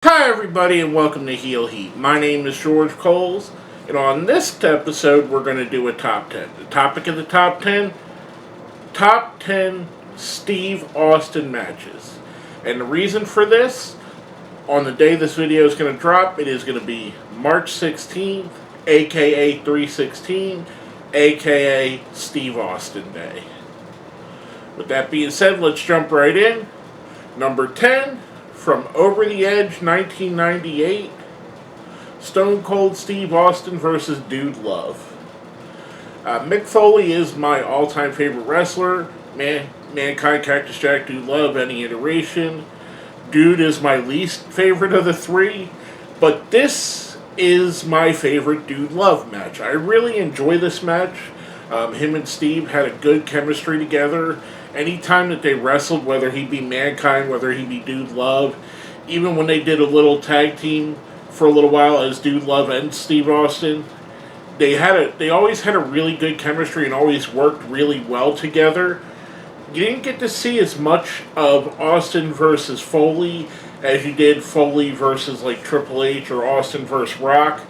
Hi everybody and welcome to Heel Heat. My name is George Coles, and on this episode we're going to do a top 10. The topic of the top 10, top 10 Steve Austin matches. And the reason for this, on the day this video is going to drop, it is going to be March 16th, aka 316, aka Steve Austin Day. With that being said, let's jump right in. Number 10, from Over the Edge 1998, Stone Cold Steve Austin versus Dude Love. Mick Foley is my all-time favorite wrestler. Mankind, Cactus Jack, Dude Love, any iteration. Dude is my least favorite of the three, but this is my favorite Dude Love match. I really enjoy this match. Him and Steve had a good chemistry together. Anytime that they wrestled, whether he be Mankind, whether he be Dude Love, even when they did a little tag team for a little while as Dude Love and Steve Austin, they always had a really good chemistry and always worked really well together. You didn't get to see as much of Austin versus Foley as you did Foley versus like Triple H or Austin versus Rock,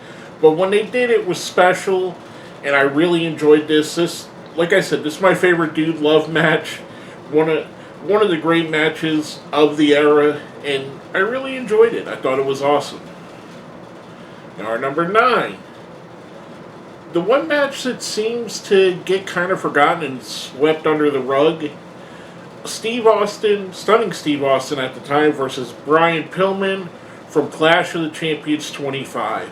but when they did, it was special, and I really enjoyed this. Like I said, this is my favorite Dude Love match. One of the great matches of the era, and I really enjoyed it. I thought it was awesome. Now our number 9. The one match that seems to get kind of forgotten and swept under the rug. Steve Austin, stunning Steve Austin at the time, versus Brian Pillman from Clash of the Champions 25.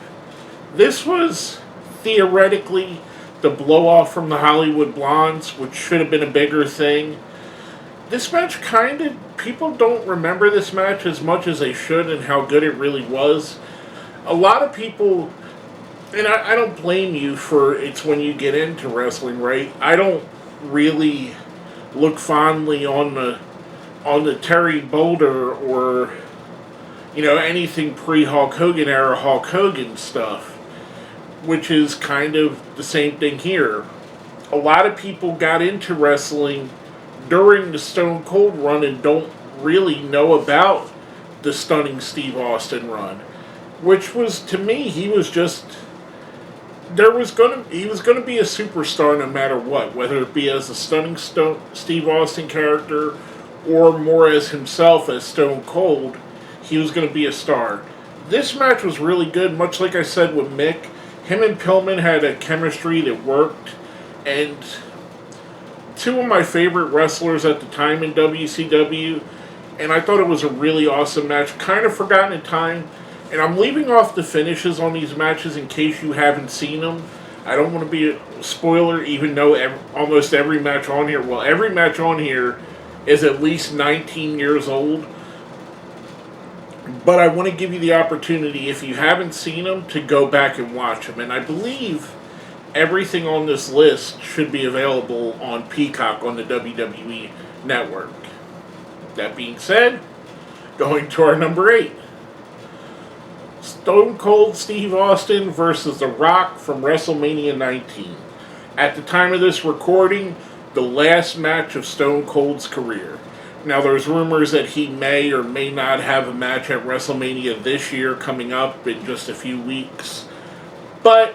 This was theoretically the blow-off from the Hollywood Blondes, which should have been a bigger thing. This match people don't remember this match as much as they should and how good it really was. A lot of people, and I don't blame you for it's when you get into wrestling, right? I don't really look fondly on the Terry Boulder or, anything pre-Hulk Hogan era Hulk Hogan stuff, which is kind of the same thing here. A lot of people got into wrestling during the Stone Cold run and don't really know about the stunning Steve Austin run, which was, to me, he was gonna be a superstar no matter what, whether it be as a stunning Steve Austin character or more as himself as Stone Cold. He was going to be a star. This match was really good, much like I said with Mick. Him and Pillman had a chemistry that worked, and two of my favorite wrestlers at the time in WCW, and I thought it was a really awesome match, kind of forgotten in time, and I'm leaving off the finishes on these matches in case you haven't seen them. I don't want to be a spoiler, even though almost every match on here is at least 19 years old, but I want to give you the opportunity, if you haven't seen them, to go back and watch them, and I believe everything on this list should be available on Peacock on the WWE Network. That being said, going to our number 8. Stone Cold Steve Austin versus The Rock from Wrestlemania 19. At the time of this recording, the last match of Stone Cold's career. Now, there's rumors that he may or may not have a match at WrestleMania this year coming up in just a few weeks. But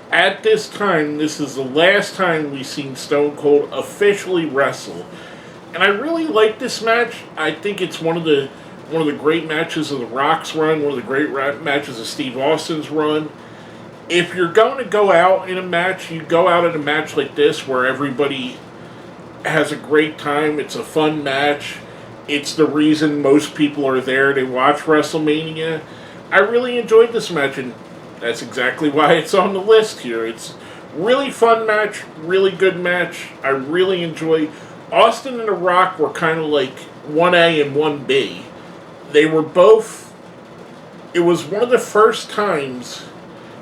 at this time, this is the last time we've seen Stone Cold officially wrestle. And I really like this match. I think it's one of the great matches of The Rock's run, one of the great matches of Steve Austin's run. If you're going to go out in a match, you go out in a match like this where everybody has a great time. It's a fun match. It's the reason most people are there to watch WrestleMania. I really enjoyed this match, and that's exactly why it's on the list here. It's really fun match, really good match. I really enjoy. Austin and The Rock were kind of like 1A and 1B. They were both. It was one of the first times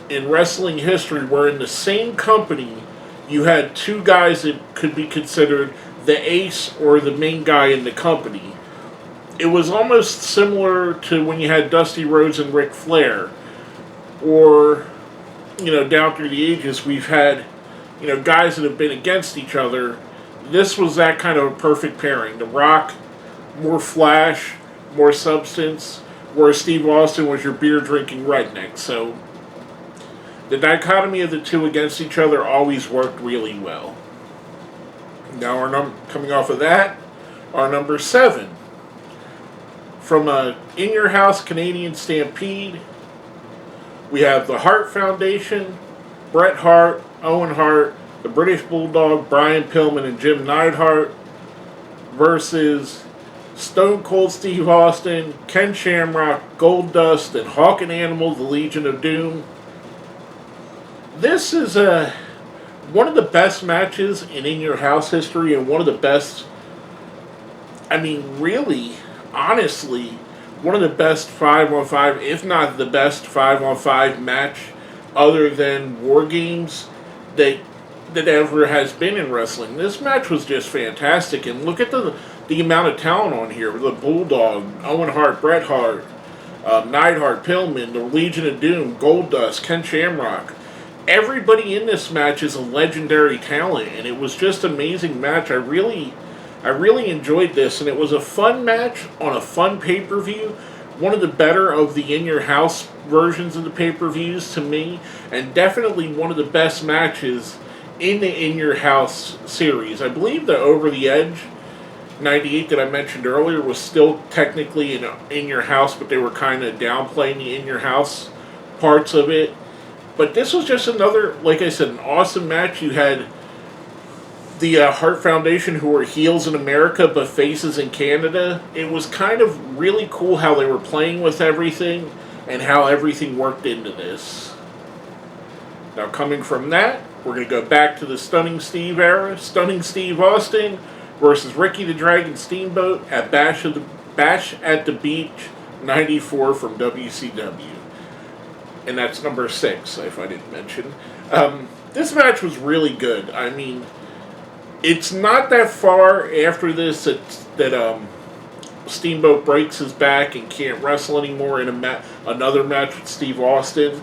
in wrestling history where in the same company you had two guys that could be considered the ace or the main guy in the company. It was almost similar to when you had Dusty Rhodes and Ric Flair. Or, down through the ages, we've had, guys that have been against each other. This was that kind of a perfect pairing. The Rock, more flash, more substance. whereas Steve Austin was your beer-drinking redneck. So the dichotomy of the two against each other always worked really well. Now, coming off of that, our number 7. From a In Your House Canadian Stampede, we have the Hart Foundation, Bret Hart, Owen Hart, the British Bulldog, Brian Pillman, and Jim Neidhart versus Stone Cold Steve Austin, Ken Shamrock, Goldust, and Hawk and Animal, the Legion of Doom. This is one of the best matches in Your House history, and one of the best, really, honestly, one of the best 5-on-5, if not the best 5-on-5 match other than War Games that ever has been in wrestling. This match was just fantastic, and look at the amount of talent on here. The Bulldog, Owen Hart, Bret Hart, Neidhart, Pillman, the Legion of Doom, Goldust, Ken Shamrock. Everybody in this match is a legendary talent, and it was just an amazing match. I really enjoyed this, and it was a fun match on a fun pay-per-view. One of the better of the In Your House versions of the pay-per-views to me, and definitely one of the best matches in the In Your House series. I believe the Over the Edge 98 that I mentioned earlier was still technically in Your House, but they were kind of downplaying the In Your House parts of it. But this was just another, like I said, an awesome match. You had the Hart Foundation, who were heels in America but faces in Canada. It was kind of really cool how they were playing with everything and how everything worked into this. Now, coming from that, we're going to go back to the Stunning Steve era. Stunning Steve Austin versus Ricky the Dragon Steamboat at Bash at the Beach 94 from WCW. And that's number 6, if I didn't mention. This match was really good. It's not that far after this that Steamboat breaks his back and can't wrestle anymore in another match with Steve Austin.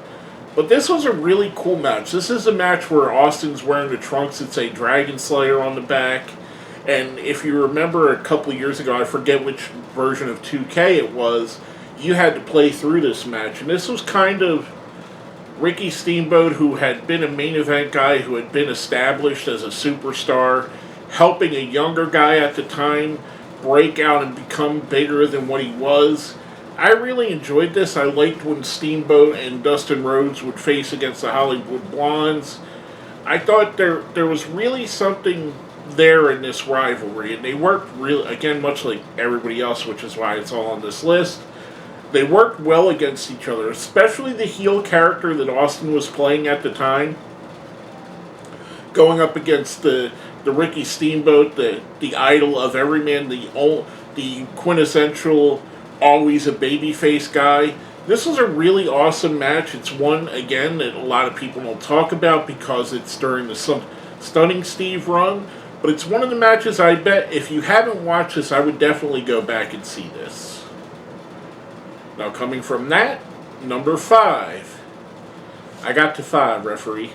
But this was a really cool match. This is a match where Austin's wearing the trunks that say Dragon Slayer on the back. And if you remember a couple of years ago, I forget which version of 2K it was, you had to play through this match. And this was kind of Ricky Steamboat, who had been a main event guy, who had been established as a superstar, helping a younger guy at the time break out and become bigger than what he was. I really enjoyed this. I liked when Steamboat and Dustin Rhodes would face against the Hollywood Blondes. I thought there was really something there in this rivalry, and they worked really, again, much like everybody else, which is why it's all on this list. They worked well against each other, especially the heel character that Austin was playing at the time, going up against the Ricky Steamboat, the idol of every man, the quintessential, always a babyface guy. This was a really awesome match. It's one, again, that a lot of people don't talk about because it's during the Stunning Steve run, but it's one of the matches I bet if you haven't watched this, I would definitely go back and see this. Now, coming from that, number 5. I got to 5, referee.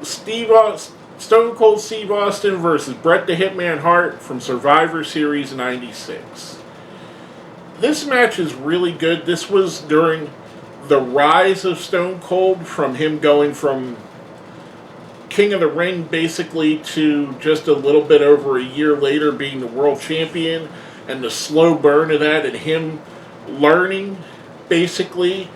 Stone Cold Steve Austin versus Bret the Hitman Hart from Survivor Series 96. This match is really good. This was during the rise of Stone Cold, from him going from King of the Ring basically to just a little bit over a year later being the world champion, and the slow burn of that, and him learning, basically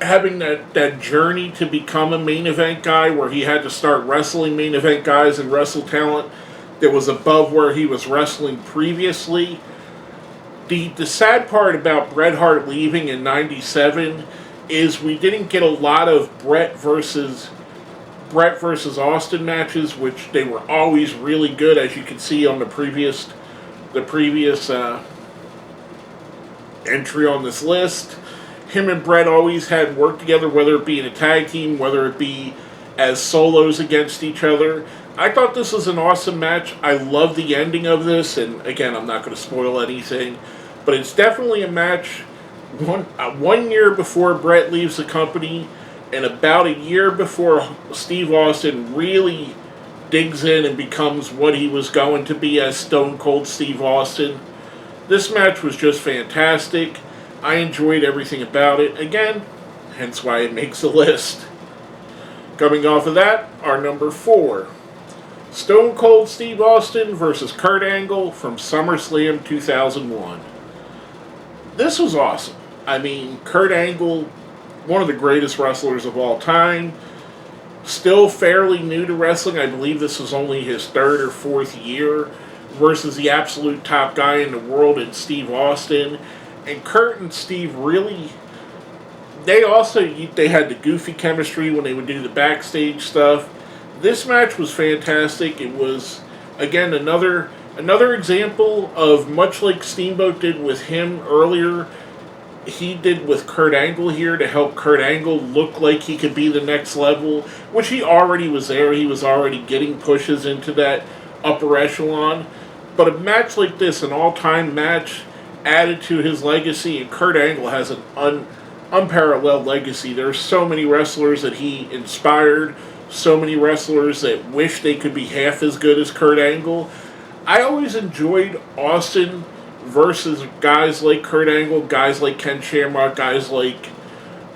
having that journey to become a main event guy, where he had to start wrestling main event guys and wrestle talent that was above where he was wrestling previously. The sad part about Bret Hart leaving in 97 is we didn't get a lot of Bret versus Austin matches, which they were always really good, as you can see on the previous entry on this list. Him and Bret always had worked together, whether it be in a tag team, whether it be as solos against each other. I thought this was an awesome match. I love the ending of this, and again, I'm not going to spoil anything, but it's definitely a match 1 year before Bret leaves the company, and about a year before Steve Austin really digs in and becomes what he was going to be as Stone Cold Steve Austin. This match was just fantastic. I enjoyed everything about it. Again, hence why it makes a list. Coming off of that, our number 4. Stone Cold Steve Austin versus Kurt Angle from SummerSlam 2001. This was awesome. I mean, Kurt Angle, one of the greatest wrestlers of all time, still fairly new to wrestling. I believe this was only his 3rd or 4th year, versus the absolute top guy in the world in Steve Austin. And Kurt and Steve really, they had the goofy chemistry when they would do the backstage stuff. This match was fantastic. It was, again, another example of, much like Steamboat did with him earlier, he did with Kurt Angle here to help Kurt Angle look like he could be the next level, which he already was there. He was already getting pushes into that upper echelon. But a match like this, an all-time match, added to his legacy, and Kurt Angle has an unparalleled legacy. There's so many wrestlers that he inspired, so many wrestlers that wish they could be half as good as Kurt Angle. I always enjoyed Austin versus guys like Kurt Angle, guys like Ken Shamrock, guys like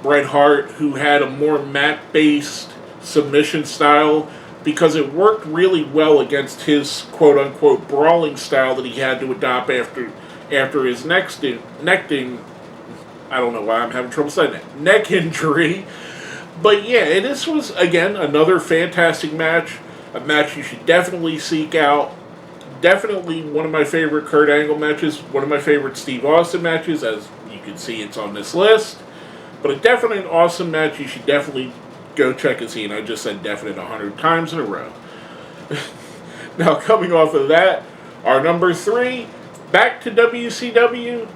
Bret Hart, who had a more mat-based submission style, because it worked really well against his quote-unquote brawling style that he had to adopt after his neck I don't know why I'm having trouble saying that, neck injury. But yeah, this was, again, another fantastic match. A match you should definitely seek out. Definitely one of my favorite Kurt Angle matches. One of my favorite Steve Austin matches. As you can see, it's on this list. But definitely an awesome match you should definitely go check and see. And I just said definite 100 times in a row. Now, coming off of that, our number 3, back to WCW.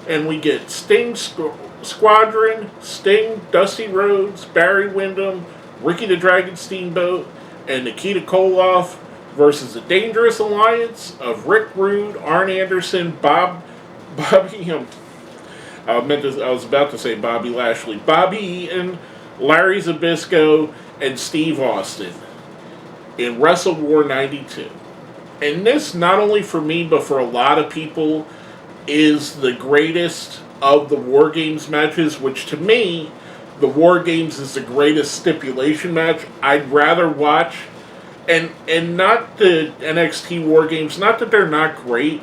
And we get Sting Squadron, Sting, Dusty Rhodes, Barry Windham, Ricky the Dragon Steamboat, and Nikita Koloff versus the Dangerous Alliance of Rick Rude, Arn Anderson, Bobby, I was about to say Bobby Lashley, Bobby Eaton, Larry Zbyszko, and Steve Austin in Wrestle War 92. And this, not only for me, but for a lot of people, is the greatest of the War Games matches, which to me, the War Games is the greatest stipulation match I'd rather watch. And not the NXT War Games, not that they're not great,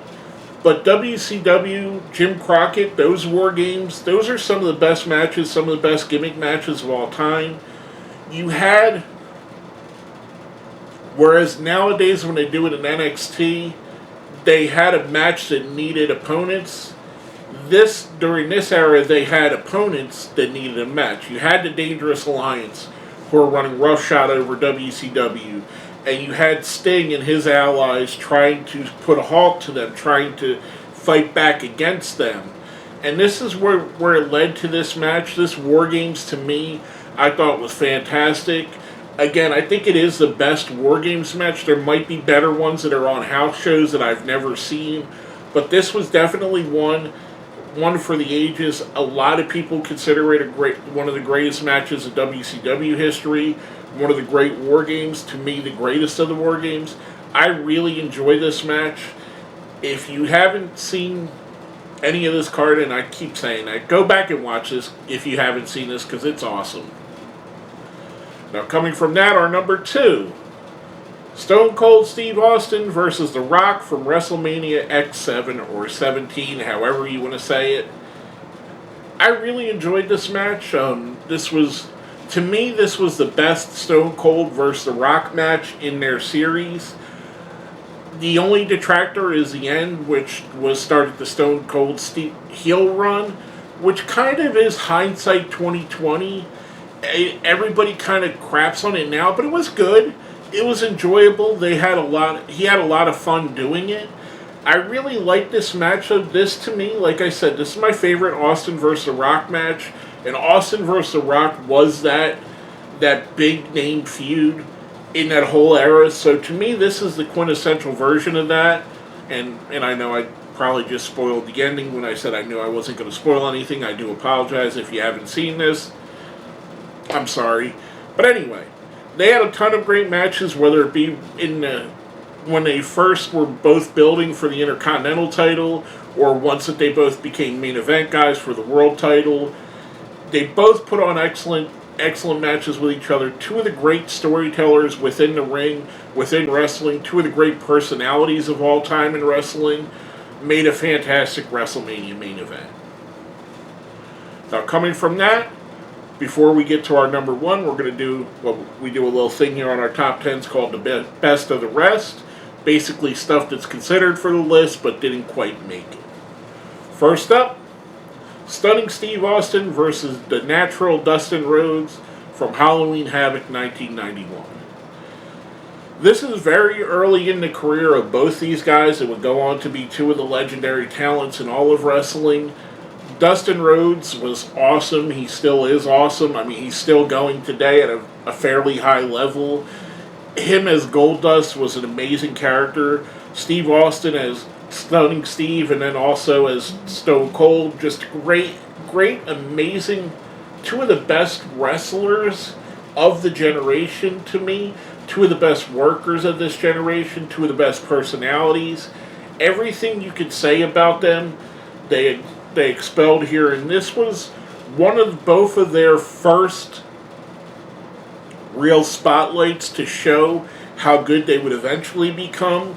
but WCW, Jim Crockett, those War Games, those are some of the best matches, some of the best gimmick matches of all time. You had, whereas nowadays when they do it in NXT, they had a match that needed opponents. During this era, they had opponents that needed a match. You had the Dangerous Alliance, who were running roughshod over WCW, and you had Sting and his allies trying to put a halt to them, trying to fight back against them. And this is where it led to this match. This War Games, to me, I thought was fantastic. Again, I think it is the best War Games match. There might be better ones that are on house shows that I've never seen, but this was definitely one for the ages. A lot of people consider it one of the greatest matches in WCW history, one of the great War Games, to me the greatest of the War Games. I really enjoy this match. If you haven't seen any of this card, and I keep saying that, go back and watch this if you haven't seen this, because it's awesome. Now, coming from that, our number 2, Stone Cold Steve Austin versus The Rock from WrestleMania X7 or 17, however you want to say it. I really enjoyed this match. To me, this was the best Stone Cold versus The Rock match in their series. The only detractor is the end, which was started the Stone Cold heel run, which kind of is hindsight 2020. Everybody kind of craps on it now, but it was good. It was enjoyable. He had a lot of fun doing it. I really like this matchup. This, to me, like I said, this is my favorite Austin versus The Rock match. And Austin versus The Rock was that big name feud in that whole era. So to me, this is the quintessential version of that. And I know I probably just spoiled the ending when I said I knew I wasn't going to spoil anything. I do apologize if you haven't seen this. I'm sorry. But anyway, they had a ton of great matches, whether it be in the when they first were both building for the Intercontinental title, or once that they both became main event guys for the world title. They both put on excellent matches with each other. Two of the great storytellers within the ring, within wrestling, two of the great personalities of all time in wrestling, made a fantastic WrestleMania main event. Now, coming from that, before we get to our number one, we're going to do, we do a little thing here on our top 10s called the best of the rest. Basically stuff that's considered for the list but didn't quite make it. First up, Stunning Steve Austin versus the Natural Dustin Rhodes from Halloween Havoc 1991. This is very early in the career of both these guys that would go on to be two of the legendary talents in all of wrestling. Dustin Rhodes was awesome. He still is awesome. I mean, he's still going today at a fairly high level. Him as Goldust was an amazing character. Steve Austin as Stunning Steve, and then also as Stone Cold. Just great, amazing. Two of the best wrestlers of the generation to me. Two of the best workers of this generation. Two of the best personalities. Everything you could say about them, they expelled here, and this was both of their first real spotlights to show how good they would eventually become.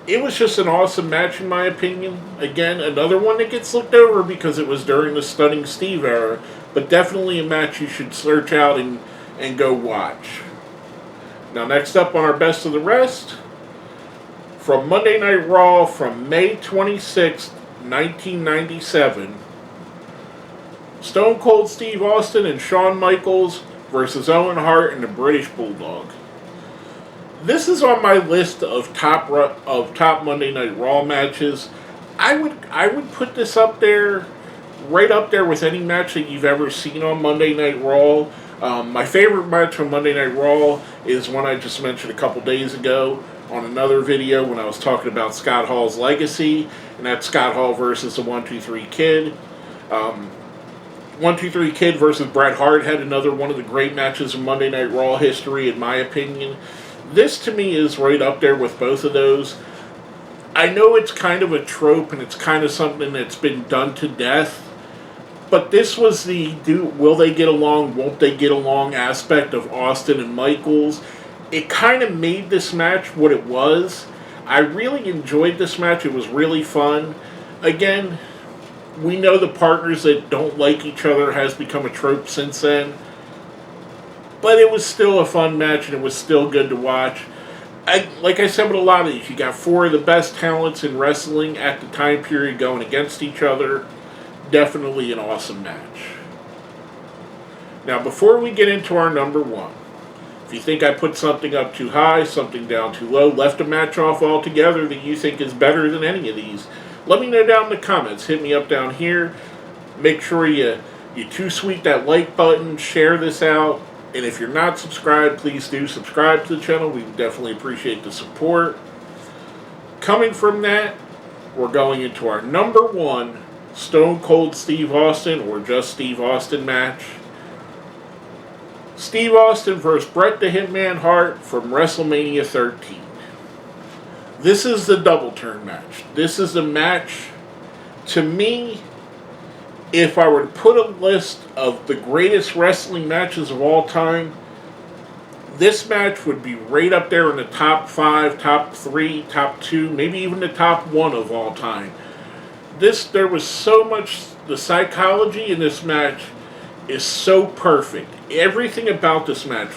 It was just an awesome match in my opinion. Again, another one that gets looked over because it was during the Stunning Steve era, but definitely a match you should search out and go watch. Now, next up on our best of the rest, from Monday Night Raw from May 26th, 1997, Stone Cold Steve Austin and Shawn Michaels versus Owen Hart and the British Bulldog. This is on my list of top Monday Night Raw matches. I would put this up there, right up there with any match that you've ever seen on Monday Night Raw. My favorite match from Monday Night Raw is one I just mentioned a couple days ago on another video when I was talking about Scott Hall's legacy, and that's Scott Hall versus the 1-2-3 Kid. 1-2-3 Kid versus Bret Hart had another one of the great matches in Monday Night Raw history, in my opinion. This, to me, is right up there with both of those. I know it's kind of a trope, and it's kind of something that's been done to death, but this was the will they get along, won't they get along aspect of Austin and Michaels. It kind of made this match what it was. I really enjoyed this match. It was really fun. Again, we know the partners that don't like each other has become a trope since then. But it was still a fun match, and it was still good to watch. Like I said with a lot of these, you got four of the best talents in wrestling at the time period going against each other. Definitely an awesome match. Now, before we get into our number one, if you think I put something up too high, something down too low, left a match off altogether that you think is better than any of these, let me know down in the comments. Hit me up down here. Make sure you too sweet that like button, share this out. And if you're not subscribed, please do subscribe to the channel. We definitely appreciate the support. Coming from that, we're going into our number one Stone Cold Steve Austin, or just Steve Austin match. Steve Austin versus Bret the Hitman Hart from WrestleMania 13. This is the double turn match. This is the match, to me, if I were to put a list of the greatest wrestling matches of all time, this match would be right up there in the top 5, top 3, top 2, maybe even the top 1 of all time. There was so much, the psychology in this match is so perfect. Everything about this match,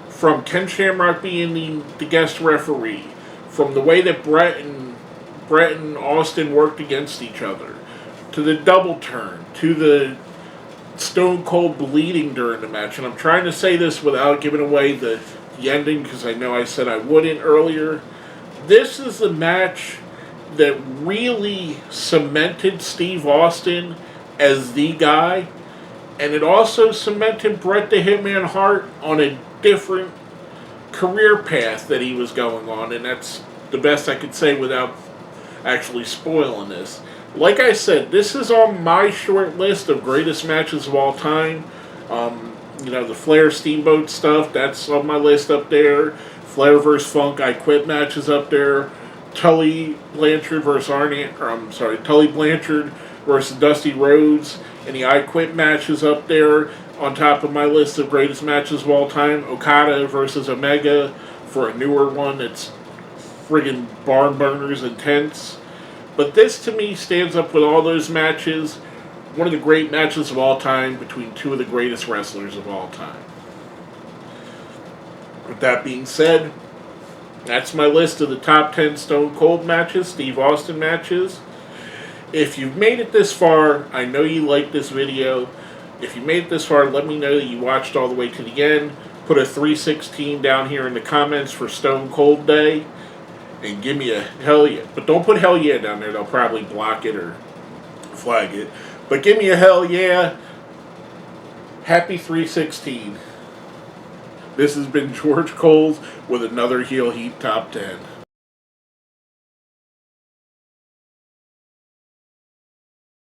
from Ken Shamrock being the guest referee, from the way that Bret and Austin worked against each other, to the double turn, to the Stone Cold bleeding during the match. And I'm trying to say this without giving away the ending, because I know I said I wouldn't earlier. This is the match that really cemented Steve Austin as the guy, and it also cemented Bret the Hitman Hart on a different career path that he was going on, and that's the best I could say without actually spoiling this. Like I said, this is on my short list of greatest matches of all time. The Flair Steamboat stuff, that's on my list up there. Flair vs. Funk, I Quit match is up there. Tully Blanchard versus Dusty Rhodes and the I Quit match is up there. On top of my list of greatest matches of all time, Okada versus Omega for a newer one. It's friggin' barn burners intense. But this to me stands up with all those matches. One of the great matches of all time between two of the greatest wrestlers of all time. With that being said, that's my list of the top 10 Stone Cold matches, Steve Austin matches. If you've made it this far, I know you like this video. If you made it this far, let me know that you watched all the way to the end. Put a 316 down here in the comments for Stone Cold Day. And give me a hell yeah. But don't put hell yeah down there. They'll probably block it or flag it. But give me a hell yeah. Happy 316. This has been George Coles with another Heel Heat Top 10.